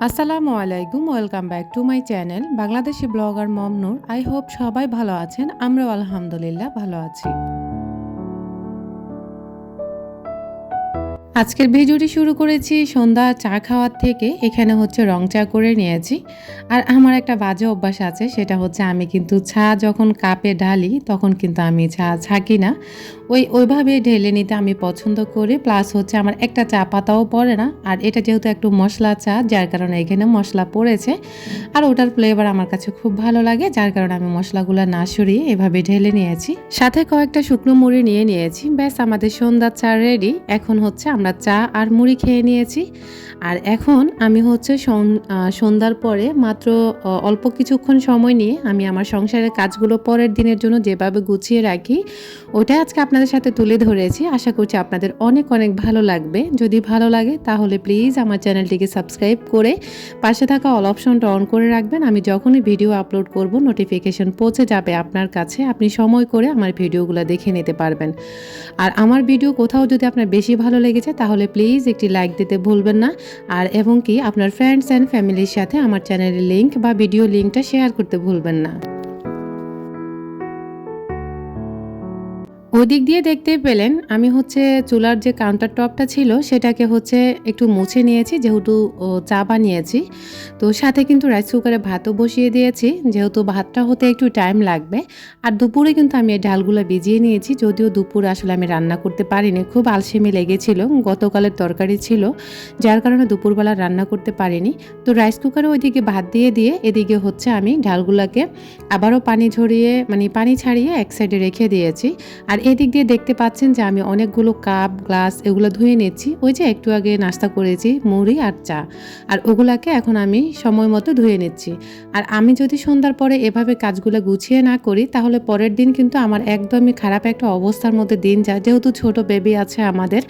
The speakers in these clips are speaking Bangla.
আসসালামু আলাইকুম, welcome back to my channel Bangladeshi blogger Momnur. I hope সবাই ভালো আছেন। আমরাও আলহামদুলিল্লাহ ভালো আছি। আজকের ভিডিওটি শুরু করেছি সন্ধ্যা চা খাওয়ার থেকে। এখানে হচ্ছে রং চা করে নিয়েছি। আর আমার একটা বাজে অভ্যাস আছে, সেটা হচ্ছে আমি কিন্তু চা যখন কাপে ঢালি তখন কিন্তু আমি চা ছাঁকি না, ওইভাবে ঢেলে নিতে আমি পছন্দ করি। প্লাস হচ্ছে আমার একটা চা পাতাও পড়ে না। আর এটা যেহেতু একটু মশলা চা, যার কারণে এখানে মশলা পড়েছে। আর ওটার ফ্লেভার আমার কাছে খুব ভালো লাগে, যার কারণে আমি মশলাগুলো না সরিয়ে এভাবে ঢেলে নিয়েছি। সাথে কয়েকটা শুকনো মুড়ি নিয়ে নিয়েছি। ব্যাস, আমাদের সন্ধ্যার চা রেডি। এখন হচ্ছে আমরা চা আর মুড়ি খেয়ে নিয়েছি। আর এখন আমি হচ্ছে সন্ধ্যার পরে মাত্র অল্প কিছুক্ষণ সময় নিয়ে আমি আমার সংসারের কাজগুলো পরের দিনের জন্য যেভাবে গুছিয়ে রাখি, ওটা আজকে আপনাদের সাথে তুলে ধরেছি। আশা করছি আপনাদের অনেক অনেক ভালো লাগবে। যদি ভালো লাগে তাহলে প্লিজ আমার চ্যানেলটিকে সাবস্ক্রাইব করে পাশে থাকা অল অপশনটা অন করে রাখবেন। আমি যখনই ভিডিও আপলোড করব নোটিফিকেশন পৌঁছে যাবে আপনার কাছে। আপনি সময় করে আমার ভিডিওগুলো দেখে নিতে পারবেন। আর আমার ভিডিও কোথাও যদি আপনার বেশি ভালো লেগেছে তাহলে প্লিজ একটি লাইক দিতে ভুলবেন না। আর এবং কি আপনার ফ্রেন্ডস অ্যান্ড ফ্যামিলির সাথে আমার চ্যানেলের লিঙ্ক বা ভিডিও লিঙ্কটা শেয়ার করতে ভুলবেন না। ওই দিক দিয়ে দেখতে পেলেন আমি হচ্ছে চুলার যে কাউন্টার টপটা ছিল সেটাকে হচ্ছে একটু মুছে নিয়েছি, যেহেতু চা বানিয়েছি। তো সাথে কিন্তু রাইস কুকারে ভাতও বসিয়ে দিয়েছি, যেহেতু ভাতটা হতে একটু টাইম লাগবে। আর দুপুরে কিন্তু আমি এই ডালগুলো ভিজিয়ে নিয়েছি, যদিও দুপুরে আসলে আমি রান্না করতে পারিনি, খুব আলসেমি লেগেছিল। গতকালের তরকারি ছিল, যার কারণে দুপুরবেলা রান্না করতে পারিনি। তো রাইস কুকারে ওইদিকে ভাত দিয়ে এদিকে হচ্ছে আমি ডালগুলোকে আবারও পানি ছাড়িয়ে এক সাইডে রেখে দিয়েছি। আর এদিক দিয়ে দেখতে পাচ্ছেন যে আমি অনেকগুলো কাপ গ্লাস এগুলো ধুয়ে নিচ্ছি। ওই যে একটু আগে নাস্তা করেছি মুড়ি আর চা, আর ওগুলাকে এখন আমি সময় মতো ধুয়ে নিচ্ছি। আর আমি যদি সন্ধ্যার পরে এভাবে কাজগুলো গুছিয়ে না করি তাহলে পরের দিন কিন্তু আমার একদমই খারাপ একটা অবস্থার মধ্যে দিন যায়, যেহেতু ছোট বেবি আছে আমাদের।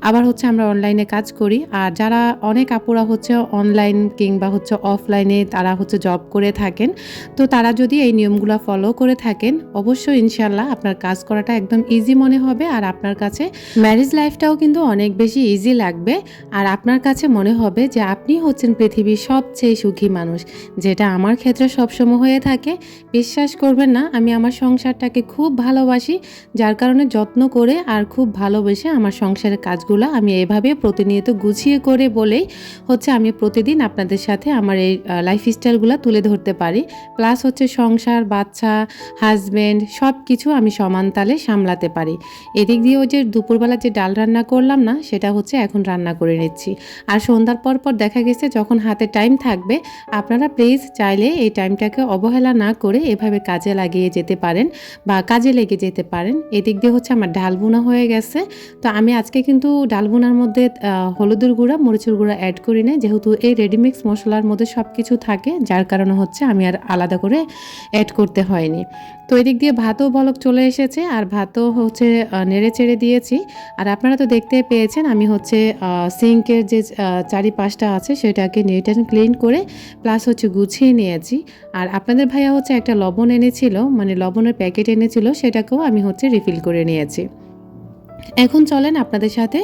আবার হচ্ছে আমরা অনলাইনে কাজ করি, আর যারা অনেক আপুরা হচ্ছে অনলাইন কিংবা হচ্ছে অফলাইনে তারা হচ্ছে জব করে থাকেন। তো তারা যদি এই নিয়মগুলো ফলো করে থাকেন অবশ্যই ইনশাল্লাহ আপনার কাজ করাটা একদম ইজি মনে হবে। আর আপনার কাছে ম্যারেজ লাইফটাও কিন্তু অনেক বেশি ইজি লাগবে। আর আপনার কাছে মনে হবে যে আপনি হচ্ছেন পৃথিবীর সবচেয়ে সুখী মানুষ, যেটা আমার ক্ষেত্রে সবসময় হয়ে থাকে। বিশ্বাস করবেন না, আমি আমার সংসারটাকে খুব ভালোবাসি, যার কারণে যত্ন করে আর খুব ভালোবেসে আমার সংসারের কাজগুলো আমি এভাবে প্রতিনিয়ত গুছিয়ে করে বলেই হচ্ছে আমি প্রতিদিন আপনাদের সাথে আমার এই লাইফস্টাইলগুলো তুলে ধরতে পারি। প্লাস হচ্ছে সংসার, বাচ্চা, হাজব্যান্ড সব কিছু আমি সমান তালে সামলাতে পারি। এদিক দিয়ে ওই যে দুপুরবেলা যে ডাল রান্না করলাম না, সেটা হচ্ছে এখন রান্না করে নিচ্ছি। আর সন্ধ্যার পর দেখা গেছে যখন হাতে টাইম থাকবে, আপনারা প্লিজ চাইলে এই টাইমটাকে অবহেলা না করে এভাবে কাজে লাগিয়ে যেতে পারেন বা কাজে লেগে যেতে পারেন। এদিক দিয়ে হচ্ছে আমার ডাল বোনা হয়ে গেছে। তো আমি আজকে কিন্তু ডাল বোনার মধ্যে হলুদের গুঁড়া, মরিচের গুঁড়া অ্যাড করি না, যেহেতু এই রেডিমিক্স মশলার মধ্যে সব কিছু থাকে, যার কারণে হচ্ছে আমি আর আলাদা করে অ্যাড করতে হয়নি। তো এদিক দিয়ে ভাতও বলক চলে এসেছে, আর ভাতও হচ্ছে নেড়ে চেড়ে দিয়েছি। আর আপনারা তো দেখতে পেয়েছেন আমি হচ্ছে সিঙ্কের যে চারিপাশটা আছে সেটাকে নিট অ্যান্ড ক্লিন করে প্লাস হচ্ছে গুছিয়ে নিয়েছি। আর আপনাদের ভাইয়া হচ্ছে একটা লবণ এনেছিল, মানে লবণের প্যাকেট এনেছিল, সেটাকেও আমি হচ্ছে রিফিল করে নিয়েছি। এখন চলেন আপনাদের সাথে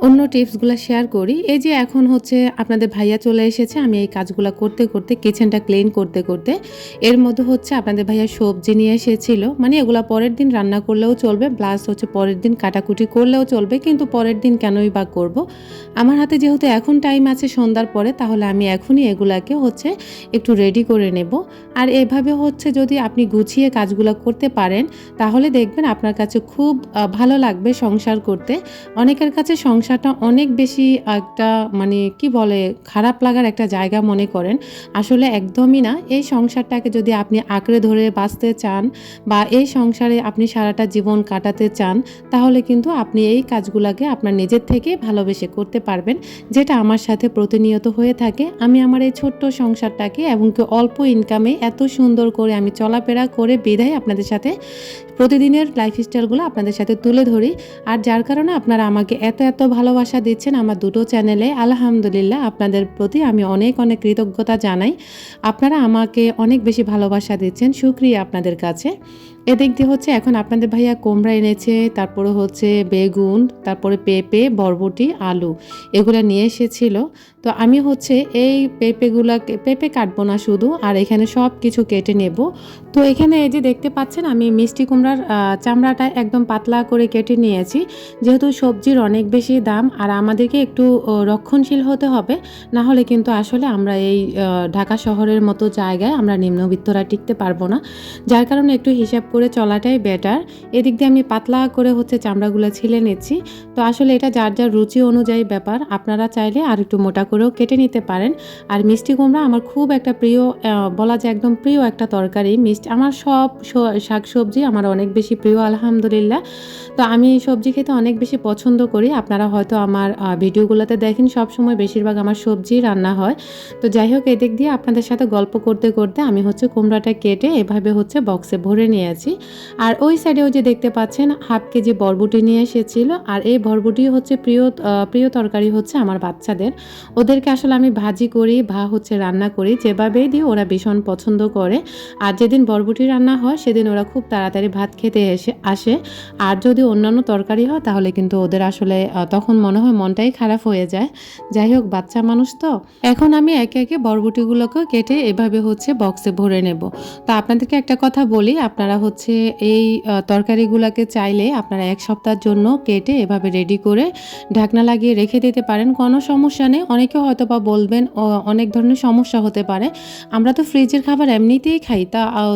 অন্য টিপসগুলো শেয়ার করি। এই যে এখন হচ্ছে আপনাদের ভাইয়া চলে এসেছে, আমি এই কাজগুলো করতে করতে কিচেনটা ক্লিন করতে করতে এর মধ্যে হচ্ছে আপনাদের ভাইয়া সবজি নিয়ে এসেছিল, মানে এগুলো পরের দিন রান্না করলেও চলবে, প্লাস হচ্ছে পরের দিন কাটাকুটি করলেও চলবে, কিন্তু পরের দিন কেনই বা করব। আমার হাতে যেহেতু এখন টাইম আছে সন্ধ্যার পরে, তাহলে আমি এখনই এগুলাকে হচ্ছে একটু রেডি করে নেব। আর এভাবে হচ্ছে যদি আপনি গুছিয়ে কাজগুলো করতে পারেন তাহলে দেখবেন আপনার কাছে খুব ভালো লাগবে সংসার করতে। অনেকের কাছে সংসারটা অনেক বেশি একটা কি বলে খারাপ লাগার একটা জায়গা মনে করেন, আসলে একদমই না। এই সংসারটাকে যদি আপনি আঁকড়ে ধরে বাঁচতে চান বা এই সংসারে আপনি সারাটা জীবন কাটাতে চান, তাহলে কিন্তু আপনি এই কাজগুলোকে আপনার নিজের থেকে ভালোবেসে করতে পারবেন, যেটা আমার সাথে প্রতিনিয়ত হয়ে থাকে। আমি আমার এই ছোট্ট সংসারটাকে এবং কি অল্প ইনকামে এত সুন্দর করে আমি চলাফেরা করে বিধায় আপনাদের সাথে প্রতিদিনের লাইফস্টাইলগুলো আপনাদের সাথে তুলে ধরি। আর যার কারণে আপনারা আমাকে এত ভালোবাসা দিচ্ছেন আমার দুটো চ্যানেলে, আলহামদুলিল্লাহ আপনাদের প্রতি আমি অনেক অনেক কৃতজ্ঞতা জানাই। আপনারা আমাকে অনেক বেশি ভালোবাসা দিচ্ছেন, শুকরিয়া আপনাদের কাছে। এদিক দিয়ে হচ্ছে এখন আপনাদের ভাইয়া কুমড়া এনেছে, তারপরে হচ্ছে বেগুন, তারপরে পেঁপে, বরবটি, আলু এগুলা নিয়ে এসেছিল। তো আমি হচ্ছে এই পেঁপে কাটবো না শুধু, আর এখানে সব কিছু কেটে নেব। তো এখানে এই যে দেখতে পাচ্ছেন আমি মিষ্টি কুমড়ার চামড়াটা একদম পাতলা করে কেটে নিয়েছি, যেহেতু সবজির অনেক বেশি দাম আর আমাদেরকে একটু রক্ষণশীল হতে হবে, না হলে কিন্তু আসলে আমরা এই ঢাকা শহরের মতো জায়গায় আমরা নিম্নবিত্তরা টিকতে পারবো না। যার কারণে একটু হিসাব করে চলাটাই বেটার। এদিক দিয়ে আমি পাতলা করে হচ্ছে চামড়াগুলো ছিলে নিচ্ছি। তো আসলে এটা যার যার রুচি অনুযায়ী ব্যাপার, আপনারা চাইলে আর একটু মোটা করেও কেটে নিতে পারেন। আর মিষ্টি কুমড়া আমার খুব একটা প্রিয়, বলা যায় একদম প্রিয় একটা তরকারি। আমার সব শাকসবজি আমার অনেক বেশি প্রিয় আলহামদুলিল্লাহ। তো আমি সবজি খেতে অনেক বেশি পছন্দ করি। আপনারা হয়তো আমার ভিডিওগুলোতে দেখেন সবসময় বেশিরভাগ আমার সবজি রান্না হয়। তো যাই হোক, এদিক দিয়ে আপনাদের সাথে গল্প করতে করতে আমি হচ্ছে কুমড়াটা কেটে এভাবে হচ্ছে বক্সে ভরে নিয়েছি। আর ওই সাইডেও যে দেখতে পাচ্ছেন হাফ কেজি বরবটি নিয়ে এসেছিল। আর এই বরবটি হচ্ছে প্রিয় তরকারি হচ্ছে আমার বাচ্চাদের। ওদেরকে আসলে আমি ভাজি করি বা হচ্ছে রান্না করি, যেভাবেই দিই ওরা ভীষণ পছন্দ করে। আর যেদিন বরবটি রান্না হয় সেদিন ওরা খুব তাড়াতাড়ি ভাত খেতে আসে। আর যদি অন্যান্য তরকারি হয় তাহলে কিন্তু ওদের আসলে তখন মনে হয় মনটাই খারাপ হয়ে যায়। যাই হোক, বাচ্চা মানুষ তো। এখন আমি একে একে বরবটিগুলোকে কেটে এভাবে হচ্ছে বক্সে ভরে নেব। তো আপনাদেরকে একটা কথা বলি, আপনারা হচ্ছে এই তরকারিগুলোকে চাইলে আপনারা এক সপ্তাহের জন্য কেটে এভাবে রেডি করে ঢাকনা লাগিয়ে রেখে দিতে পারেন, কোনো সমস্যা নেই। অনেকে হয়তো বা বলবেন অনেক ধরনের সমস্যা হতে পারে, আমরা তো ফ্রিজের খাবার এমনিতেই খাই,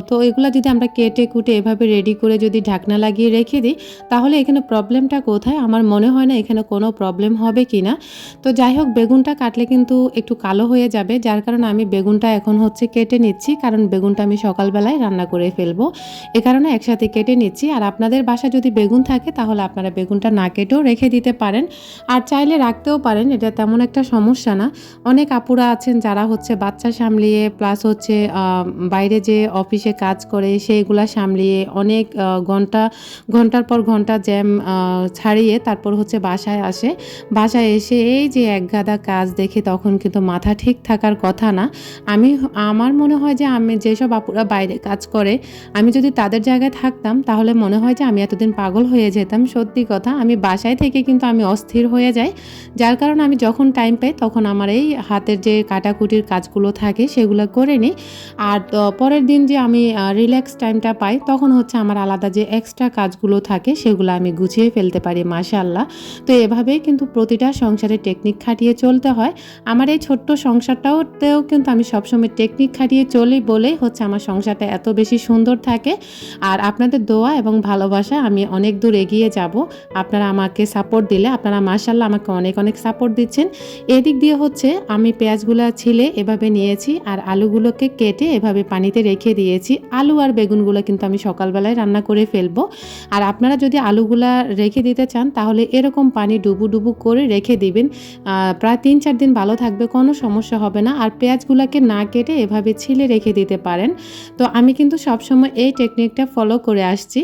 তো এগুলো যদি আমরা কেটে কুটে এভাবে রেডি করে যদি ঢাকনা লাগিয়ে রেখে দিই তাহলে এখানে প্রবলেমটা কোথায়? আমার মনে হয় না এখানে কোনো প্রবলেম হবে কি না। তো যাই হোক, বেগুনটা কাটলে কিন্তু একটু কালো হয়ে যাবে, যার কারণে আমি বেগুনটা এখন হচ্ছে কেটে নিচ্ছি, কারণ বেগুনটা আমি সকালবেলায় রান্না করে ফেলবো, এ কারণে একসাথে কেটে নিচ্ছি। আর আপনাদের বাসায় যদি বেগুন থাকে তাহলে আপনারা বেগুনটা না কেটেও রেখে দিতে পারেন, আর চাইলে রাখতেও পারেন, এটা তেমন একটা সমস্যা না। অনেক আপুরা আছেন যারা হচ্ছে বাচ্চা সামলিয়ে প্লাস হচ্ছে বাইরে যে অফিসে কাজ করে সেইগুলা সামলিয়ে অনেক ঘন্টার পর ঘন্টা জ্যাম ছাড়িয়ে তারপর হচ্ছে বাসায় আসে। বাসায় এসে এই যে একগাদা কাজ দেখে তখন কিন্তু মাথা ঠিক থাকার কথা না। আমার মনে হয় যে আমি যেসব আপুরা বাইরে কাজ করে, আমি যদি তাদের জায়গায় থাকতাম তাহলে মনে হয় যে আমি এতদিন পাগল হয়ে যেতাম। সত্যি কথা, আমি বাসায় থেকে কিন্তু আমি অস্থির হয়ে যাই, যার কারণে আমি যখন টাইম পাই তখন আমার এই হাতের যে কাটাকুটির কাজগুলো থাকে সেগুলো করে নিই। আর পরের দিন যে আমি রিল্যাক্স টাইমটা পাই তখন হচ্ছে আমার আলাদা যে এক্সট্রা কাজগুলো থাকে সেগুলো আমি গুছিয়ে ফেলতে পারি মাশাআল্লাহ। তো এভাবেই কিন্তু প্রতিটা সংসারে টেকনিক খাটিয়ে চলতে হয়। আমার এই ছোট্ট সংসারটাতেও কিন্তু আমি সবসময় টেকনিক খাটিয়ে চলি বলেই হচ্ছে আমার সংসারটা এত বেশি সুন্দর থাকে। আর আপনাদের দোয়া এবং ভালোবাসা আমি অনেক দূর এগিয়ে যাব। আপনারা আমাকে সাপোর্ট দিলে, আপনারা মাশাআল্লাহ আমাকে অনেক অনেক সাপোর্ট দিচ্ছেন। এদিক দিয়ে হচ্ছে আমি পেঁয়াজগুলো ছিলে এভাবে নিয়েছি আর আলুগুলোকে কেটে এভাবে পানিতে রেখে দিয়েছি। আলু আর বেগুনগুলো কিন্তু আমি সকালবেলায় রান্না করে ফেলবো। আর আপনারা যদি আলুগুলা রেখে দিতে চান তাহলে এরকম পানি ডুবু করে রেখে দিবেন, প্রায় 3-4 দিন ভালো থাকবে, কোনো সমস্যা হবে না। আর পেঁয়াজগুলোকে না কেটে এভাবে ছিলে রেখে দিতে পারেন। তো আমি কিন্তু সবসময় এই টেকনিকটা ফলো করে আসছি।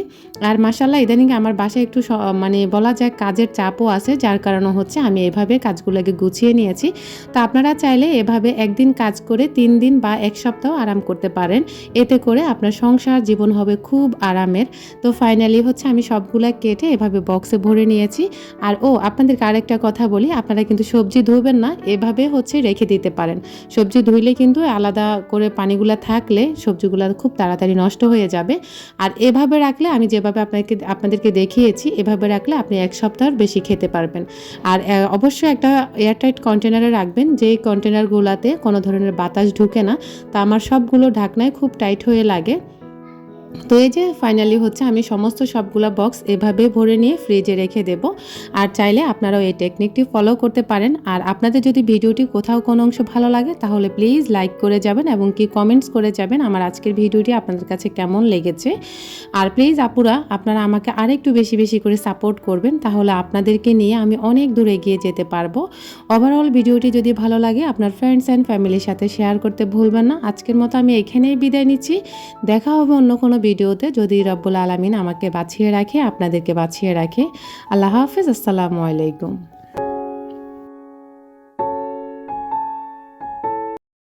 আর মাশাআল্লাহ ইদানিং আমার বাসায় একটু মানে বলা যায় কাজের চাপও আছে, যার কারণে হচ্ছে আমি এভাবে কাজগুলোকে গুছিয়ে নিয়েছি। তো আপনারা চাইলে এভাবে একদিন কাজ করে 3 দিন বা 1 সপ্তাহ আরাম করতে পারেন, এতে করে আপনার সংসার জীবন হবে খুব আরামের। তো ফাইনালি হচ্ছে আমি সবগুলা কেটে এভাবে বক্সে ভরে নিয়েছি। আর আপনাদেরকে আরেকটা কথা বলি, আপনারা কিন্তু সবজি ধুবেন না, এভাবে হচ্ছে রেখে দিতে পারেন। সবজি ধুইলে কিন্তু আলাদা করে পানিগুলা থাকলে সবজিগুলা খুব তাড়াতাড়ি নষ্ট হয়ে যাবে। আর এভাবে রাখলে আমি যেভাবে আপনাদেরকে দেখিয়েছি এভাবে রাখলে আপনি 1 সপ্তাহের বেশি খেতে পারবেন। আর অবশ্যই একটা এয়ারটাইট কন্টেনারে রাখবেন, যেই কন্টেনারগুলোতে কোনো ধরনের বাতাস ঢুকে না। তা আমার সবগুলো ঢাকনায় খুব টাইট হয়ে লাগে। তো এই যে ফাইনালি হচ্ছে আমি সমস্ত সবগুলা বক্স এভাবে ভরে নিয়ে ফ্রিজে রেখে দেব। আর চাইলে আপনারাও এই টেকনিকটি ফলো করতে পারেন। আর আপনাদের যদি ভিডিওটি কোথাও কোনো অংশ ভালো লাগে তাহলে প্লিজ লাইক করে যাবেন এবং কি কমেন্টস করে যাবেন আমার আজকের ভিডিওটি আপনাদের কাছে কেমন লেগেছে। আর প্লিজ আপুরা, আপনারা আমাকে আরেকটু বেশি বেশি করে সাপোর্ট করবেন, তাহলে আপনাদেরকে নিয়ে আমি অনেক দূর এগিয়ে যেতে পারবো। ওভারঅল ভিডিওটি যদি ভালো লাগে আপনার ফ্রেন্ডস অ্যান্ড ফ্যামিলির সাথে শেয়ার করতে ভুলবেন না। আজকের মতো আমি এখানেই বিদায় নিচ্ছি। দেখা হবে অন্য কোনো ভিডিওতে, যদি রব্বুল আলামিন আমাকে বাঁচিয়ে রাখে, আপনাদেরকে বাঁচিয়ে রাখে। আল্লাহ হাফেজ, আসসালামু আলাইকুম।